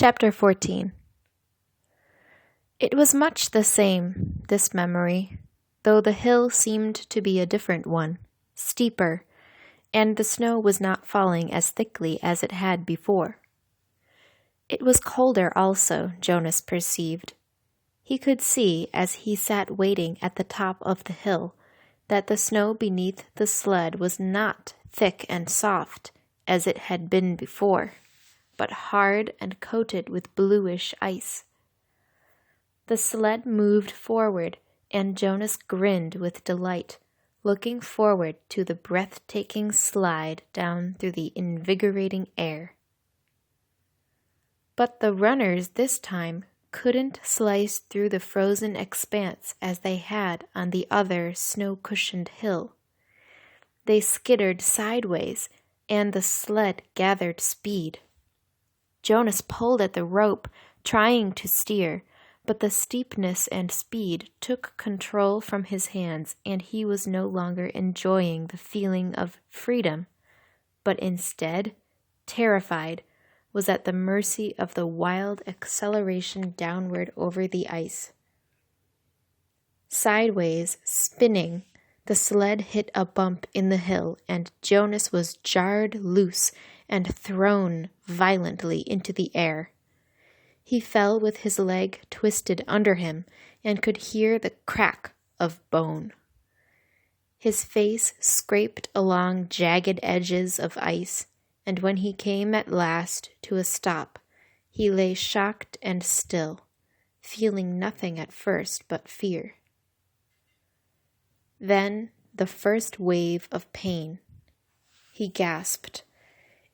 Chapter 14. It was much the same, this memory, though the hill seemed to be a different one, steeper, and the snow was not falling as thickly as it had before. It was colder also, Jonas perceived. He could see, as he sat waiting at the top of the hill, that the snow beneath the sled was not thick and soft, as it had been before, but hard and coated with bluish ice. The sled moved forward, and Jonas grinned with delight, looking forward to the breathtaking slide down through the invigorating air. But the runners this time couldn't slice through the frozen expanse as they had on the other snow-cushioned hill. They skittered sideways, and the sled gathered speed. Jonas pulled at the rope, trying to steer, but the steepness and speed took control from his hands, and he was no longer enjoying the feeling of freedom, but instead, terrified, was at the mercy of the wild acceleration downward over the ice. Sideways, spinning, the sled hit a bump in the hill, and Jonas was jarred loose and thrown violently into the air. He fell with his leg twisted under him and could hear the crack of bone. His face scraped along jagged edges of ice, and when he came at last to a stop, he lay shocked and still, feeling nothing at first but fear. Then the first wave of pain. He gasped.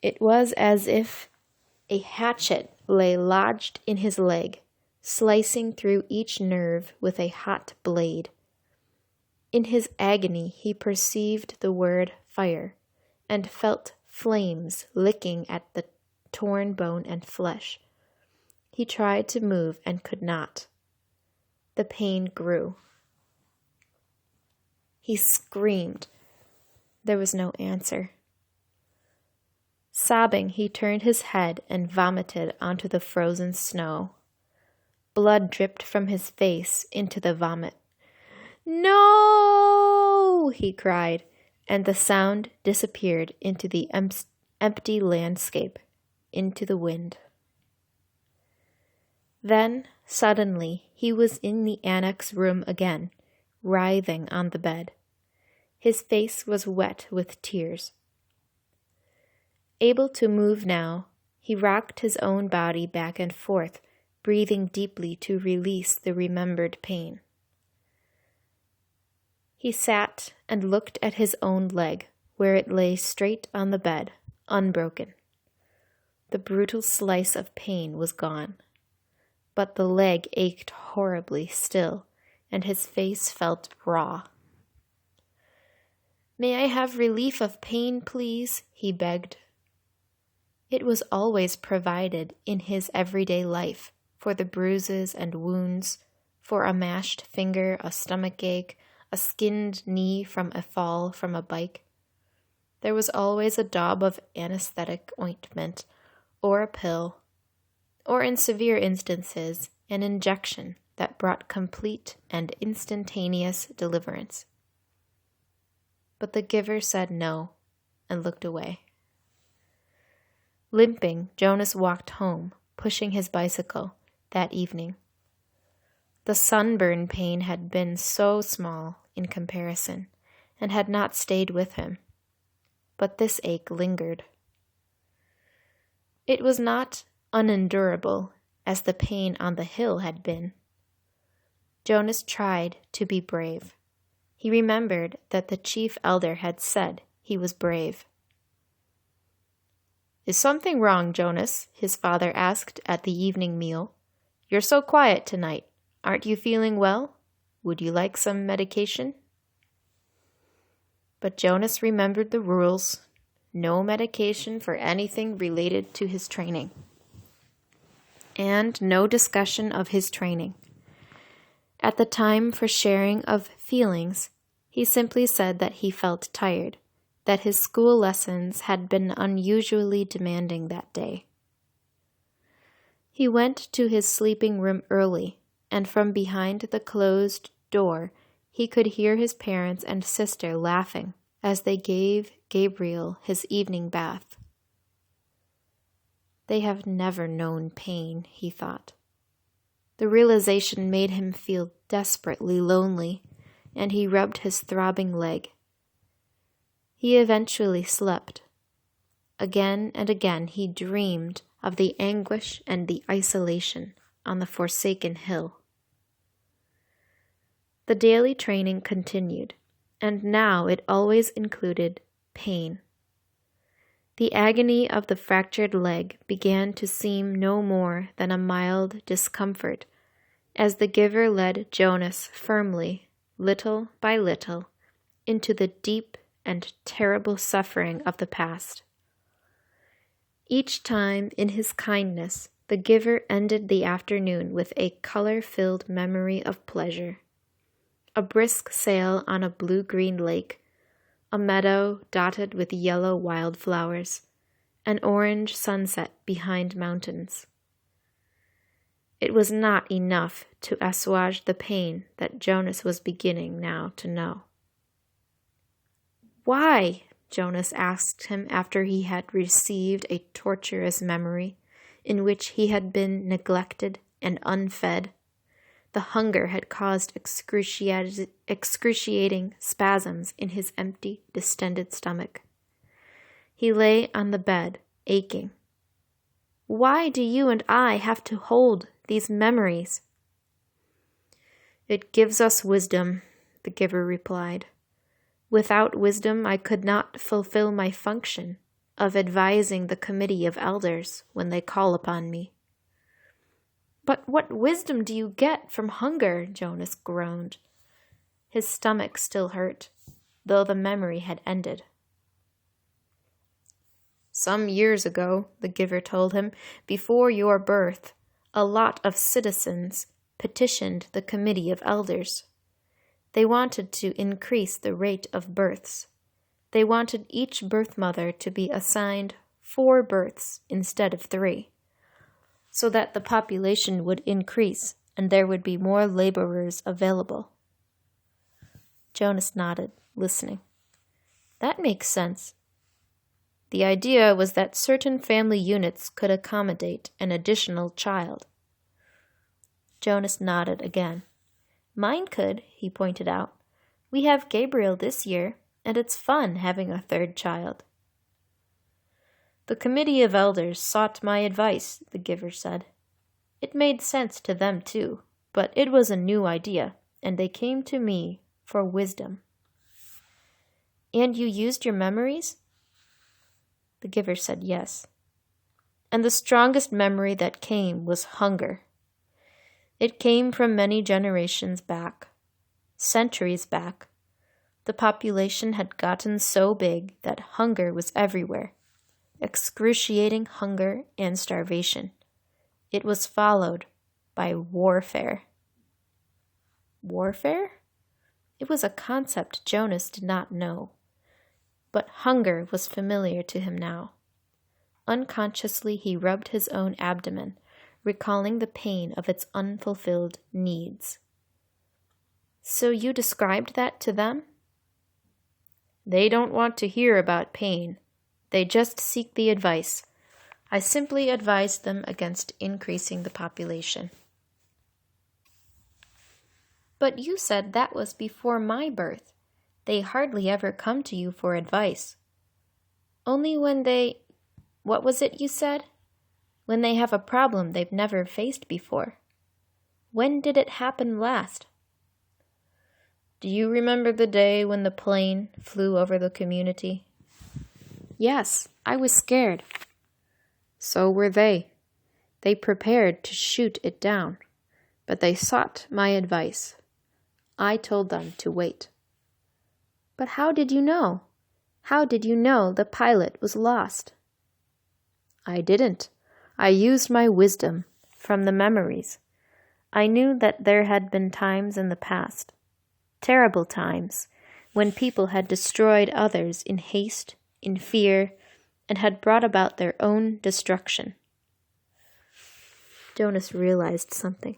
It was as if a hatchet lay lodged in his leg, slicing through each nerve with a hot blade. In his agony he perceived the word fire, and felt flames licking at the torn bone and flesh. He tried to move and could not. The pain grew. He screamed. There was no answer. Sobbing, he turned his head and vomited onto the frozen snow. Blood dripped from his face into the vomit. "No!" he cried, and the sound disappeared into the empty landscape, into the wind. Then, suddenly, he was in the annex room again, writhing on the bed. His face was wet with tears. Able to move now, he rocked his own body back and forth, breathing deeply to release the remembered pain. He sat and looked at his own leg, where it lay straight on the bed, unbroken. The brutal slice of pain was gone, but the leg ached horribly still, and his face felt raw. "May I have relief of pain, please?" he begged. It was always provided in his everyday life, for the bruises and wounds, for a mashed finger, a stomach ache, a skinned knee from a fall from a bike. There was always a daub of anesthetic ointment, or a pill, or in severe instances, an injection that brought complete and instantaneous deliverance. But the giver said no, and looked away. Limping, Jonas walked home, pushing his bicycle, that evening. The sunburn pain had been so small in comparison, and had not stayed with him. But this ache lingered. It was not unendurable, as the pain on the hill had been. Jonas tried to be brave. He remembered that the chief elder had said he was brave. "Is something wrong, Jonas?" his father asked at the evening meal. "You're so quiet tonight. Aren't you feeling well? Would you like some medication?" But Jonas remembered the rules. No medication for anything related to his training. And no discussion of his training. At the time for sharing of feelings, he simply said that he felt tired, that his school lessons had been unusually demanding that day. He went to his sleeping room early, and from behind the closed door he could hear his parents and sister laughing as they gave Gabriel his evening bath. They have never known pain, he thought. The realization made him feel desperately lonely, and he rubbed his throbbing leg. He eventually slept. Again and again he dreamed of the anguish and the isolation on the forsaken hill. The daily training continued, and now it always included pain. The agony of the fractured leg began to seem no more than a mild discomfort as the giver led Jonas firmly, little by little, into the deep and terrible suffering of the past. Each time in his kindness, the giver ended the afternoon with a color-filled memory of pleasure. A brisk sail on a blue-green lake, a meadow dotted with yellow wildflowers, an orange sunset behind mountains. It was not enough to assuage the pain that Jonas was beginning now to know. "Why?" Jonas asked him after he had received a torturous memory in which he had been neglected and unfed. The hunger had caused excruciating spasms in his empty, distended stomach. He lay on the bed, aching. "Why do you and I have to hold these memories?" "It gives us wisdom," the giver replied. "Without wisdom, I could not fulfill my function of advising the committee of elders when they call upon me." "But what wisdom do you get from hunger?" Jonas groaned. His stomach still hurt, though the memory had ended. "Some years ago," the giver told him, "before your birth, a lot of citizens petitioned the committee of elders. They wanted to increase the rate of births. They wanted each birth mother to be assigned 4 births instead of 3. So that the population would increase and there would be more laborers available." Jonas nodded, listening. "That makes sense. The idea was that certain family units could accommodate an additional child." Jonas nodded again. "Mine could," he pointed out. "We have Gabriel this year, and it's fun having a 3rd child." "The committee of elders sought my advice," the giver said. "It made sense to them too, but it was a new idea, and they came to me for wisdom." "And you used your memories?" The giver said yes. "And the strongest memory that came was hunger. It came from many generations back, centuries back. The population had gotten so big that hunger was everywhere. Excruciating hunger and starvation. It was followed by warfare." Warfare? It was a concept Jonas did not know, but hunger was familiar to him now. Unconsciously he rubbed his own abdomen, recalling the pain of its unfulfilled needs. "So you described that to them?" "They don't want to hear about pain. They just seek the advice. I simply advised them against increasing the population." "But you said that was before my birth. They hardly ever come to you for advice. Only when they— what was it you said? When they have a problem they've never faced before. When did it happen last?" "Do you remember the day when the plane flew over the community?" "Yes, I was scared." "So were they. They prepared to shoot it down, but they sought my advice. I told them to wait." "But how did you know? How did you know the pilot was lost?" "I didn't. I used my wisdom from the memories. I knew that there had been times in the past, terrible times, when people had destroyed others in haste, in fear, and had brought about their own destruction." Jonas realized something.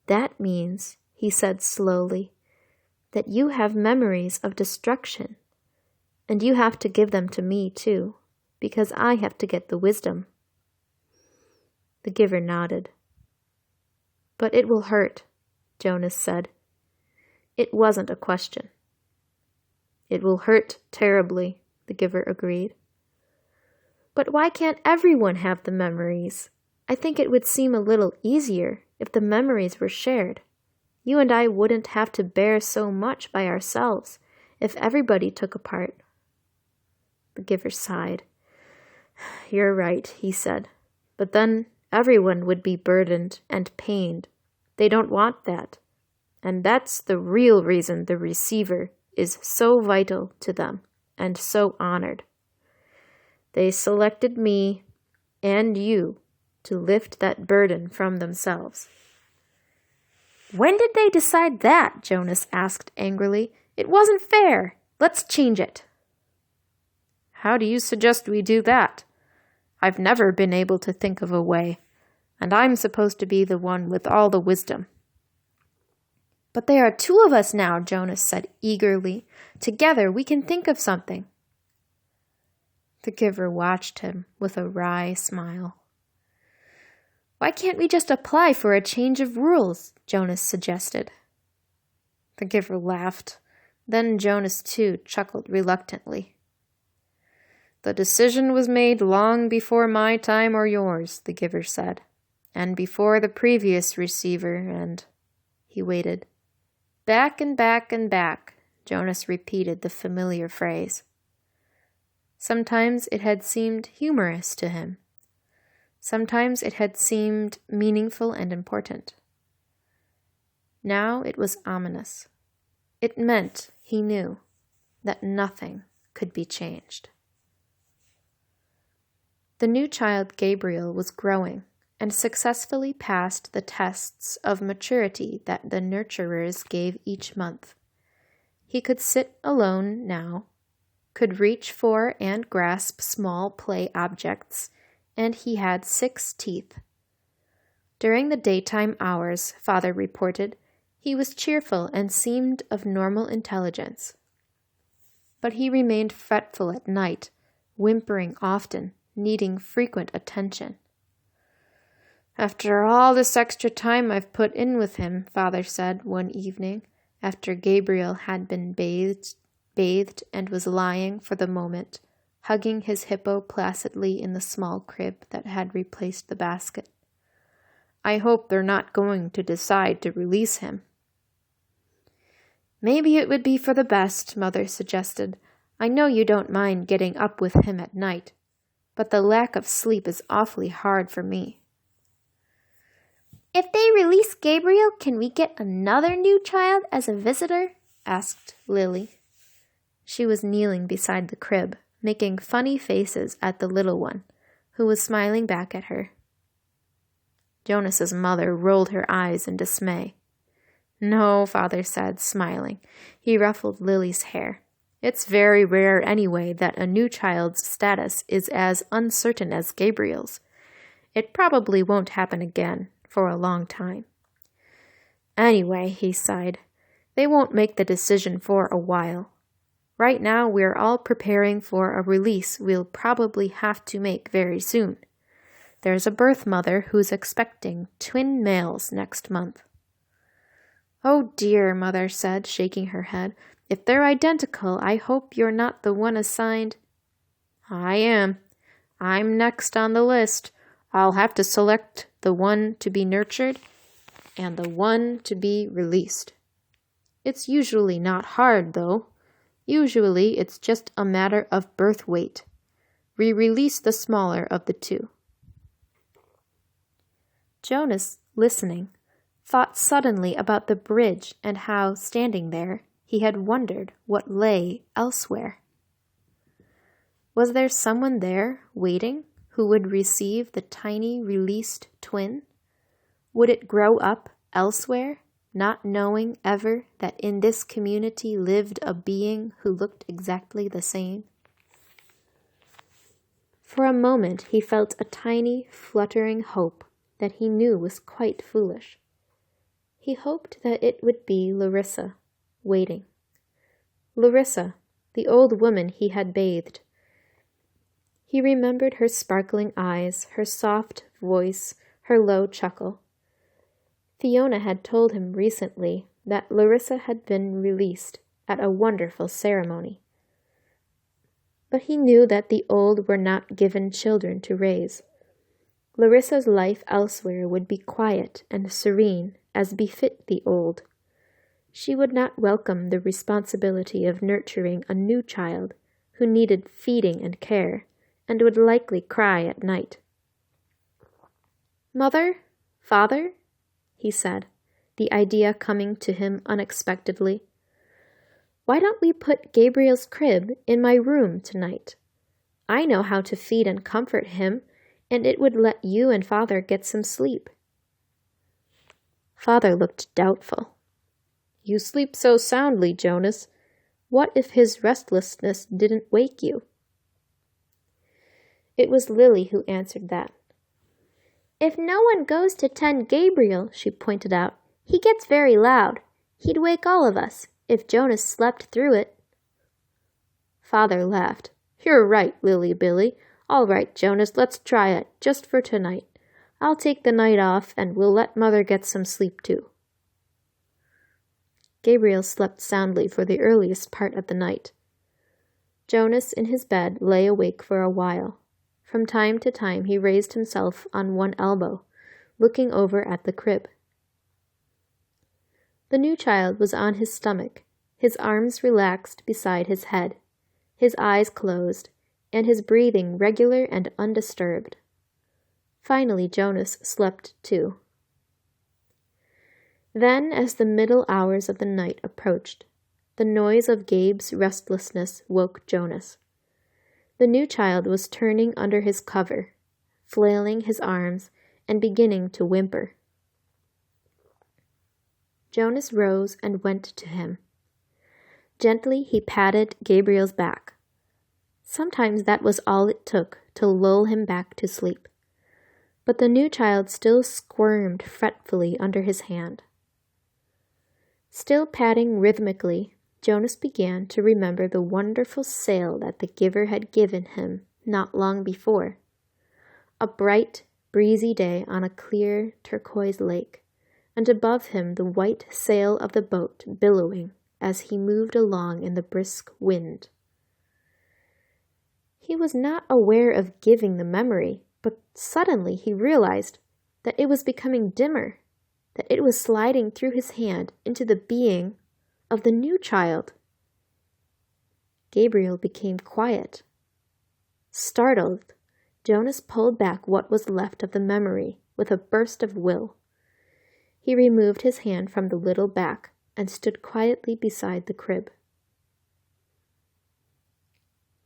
That means, he said slowly, that you have memories of destruction, and you have to give them to me too, because I have to get the wisdom. The giver nodded. But it will hurt, Jonas said. It wasn't a question. It will hurt terribly, the giver agreed. But why can't everyone have the memories? I think it would seem a little easier if the memories were shared. You and I wouldn't have to bear so much by ourselves if everybody took a part. The giver sighed. You're right, he said. But then everyone would be burdened and pained. They don't want that. And that's the real reason the receiver is so vital to them and so honored. They selected me and you to lift that burden from themselves. When did they decide that? Jonas asked angrily. It wasn't fair. Let's change it. How do you suggest we do that? I've never been able to think of a way, and I'm supposed to be the one with all the wisdom. But there are two of us now, Jonas said eagerly. Together we can think of something. The giver watched him with a wry smile. Why can't we just apply for a change of rules? Jonas suggested. The giver laughed. Then Jonas too chuckled reluctantly. The decision was made long before my time or yours, the giver said, and before the previous receiver, and he waited. Back and back and back, Jonas repeated the familiar phrase. Sometimes it had seemed humorous to him. Sometimes it had seemed meaningful and important. Now it was ominous. It meant, he knew, that nothing could be changed. The new child Gabriel was growing and successfully passed the tests of maturity that the nurturers gave each month. He could sit alone now, could reach for and grasp small play objects, and he had 6 teeth. During the daytime hours, Father reported, he was cheerful and seemed of normal intelligence. But he remained fretful at night, whimpering often, needing frequent attention. After all this extra time I've put in with him, Father said one evening, after Gabriel had been bathed and was lying for the moment, hugging his hippo placidly in the small crib that had replaced the basket. I hope they're not going to decide to release him. Maybe it would be for the best, Mother suggested. I know you don't mind getting up with him at night, but the lack of sleep is awfully hard for me. If they release Gabriel, can we get another new child as a visitor? Asked Lily. She was kneeling beside the crib, making funny faces at the little one, who was smiling back at her. Jonas's mother rolled her eyes in dismay. No, Father said, smiling. He ruffled Lily's hair. It's very rare anyway that a new child's status is as uncertain as Gabriel's. It probably won't happen again for a long time. Anyway, he sighed, they won't make the decision for a while. Right now we're all preparing for a release we'll probably have to make very soon. There's a birth mother who's expecting twin males next month. Oh dear, Mother said, shaking her head. If they're identical, I hope you're not the one assigned. I am. I'm next on the list. I'll have to select the one to be nurtured and the one to be released. It's usually not hard, though. Usually it's just a matter of birth weight. We release the smaller of the two. Jonas, listening, thought suddenly about the bridge and how, standing there, he had wondered what lay elsewhere. Was there someone there, waiting, who would receive the tiny released twin? Would it grow up elsewhere, not knowing ever that in this community lived a being who looked exactly the same? For a moment he felt a tiny, fluttering hope that he knew was quite foolish. He hoped that it would be Larissa, waiting. Larissa, the old woman he had bathed. He remembered her sparkling eyes, her soft voice, her low chuckle. Fiona had told him recently that Larissa had been released at a wonderful ceremony. But he knew that the old were not given children to raise. Larissa's life elsewhere would be quiet and serene as befit the old. She would not welcome the responsibility of nurturing a new child who needed feeding and care, and would likely cry at night. "Mother? Father?" he said, the idea coming to him unexpectedly. "Why don't we put Gabriel's crib in my room tonight? I know how to feed and comfort him, and it would let you and Father get some sleep." Father looked doubtful. "You sleep so soundly, Jonas. What if his restlessness didn't wake you?" It was Lily who answered that. "If no one goes to tend Gabriel," she pointed out, "he gets very loud. He'd wake all of us, if Jonas slept through it." Father laughed. "You're right, Lily Billy. All right, Jonas, let's try it, just for tonight. I'll take the night off, and we'll let Mother get some sleep too." Gabriel slept soundly for the earliest part of the night. Jonas in his bed lay awake for a while. From time to time he raised himself on one elbow, looking over at the crib. The new child was on his stomach, his arms relaxed beside his head, his eyes closed, and his breathing regular and undisturbed. Finally Jonas slept too. Then, as the middle hours of the night approached, the noise of Gabe's restlessness woke Jonas. The new child was turning under his cover, flailing his arms, and beginning to whimper. Jonas rose and went to him. Gently he patted Gabriel's back. Sometimes that was all it took to lull him back to sleep. But the new child still squirmed fretfully under his hand. Still patting rhythmically, Jonas began to remember the wonderful sail that the giver had given him not long before. A bright, breezy day on a clear turquoise lake, and above him the white sail of the boat billowing as he moved along in the brisk wind. He was not aware of giving the memory, but suddenly he realized that it was becoming dimmer, that it was sliding through his hand into the being of the new child. Gabriel became quiet. Startled, Jonas pulled back what was left of the memory with a burst of will. He removed his hand from the little back and stood quietly beside the crib.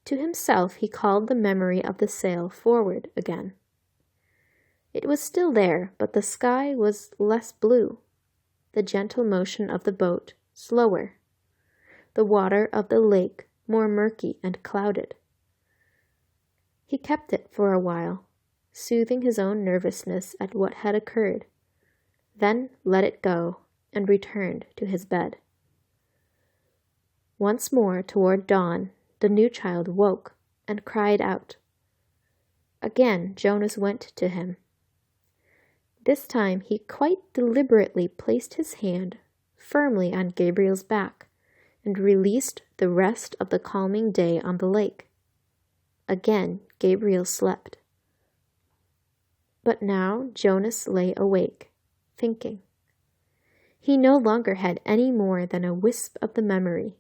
To himself he called the memory of the sail forward again. It was still there, but the sky was less blue, the gentle motion of the boat slower, the water of the lake more murky and clouded. He kept it for a while, soothing his own nervousness at what had occurred, then let it go and returned to his bed. Once more toward dawn, the new child woke and cried out. Again Jonas went to him. This time he quite deliberately placed his hand firmly on Gabriel's back and released the rest of the calming day on the lake. Again Gabriel slept. But now Jonas lay awake, thinking. He no longer had any more than a wisp of the memory,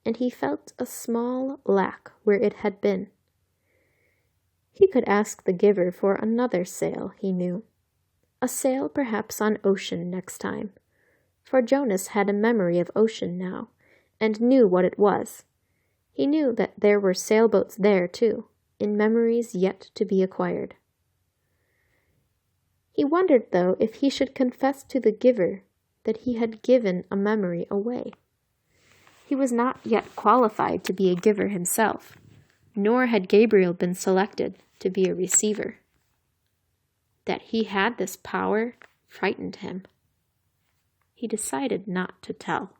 and he felt a small lack where it had been. He could ask the giver for another sail, he knew. A sail perhaps on ocean next time, for Jonas had a memory of ocean now, and knew what it was. He knew that there were sailboats there too, in memories yet to be acquired. He wondered, though, if he should confess to the giver that he had given a memory away. He was not yet qualified to be a giver himself, nor had Gabriel been selected to be a receiver. that he had this power frightened him. He decided not to tell.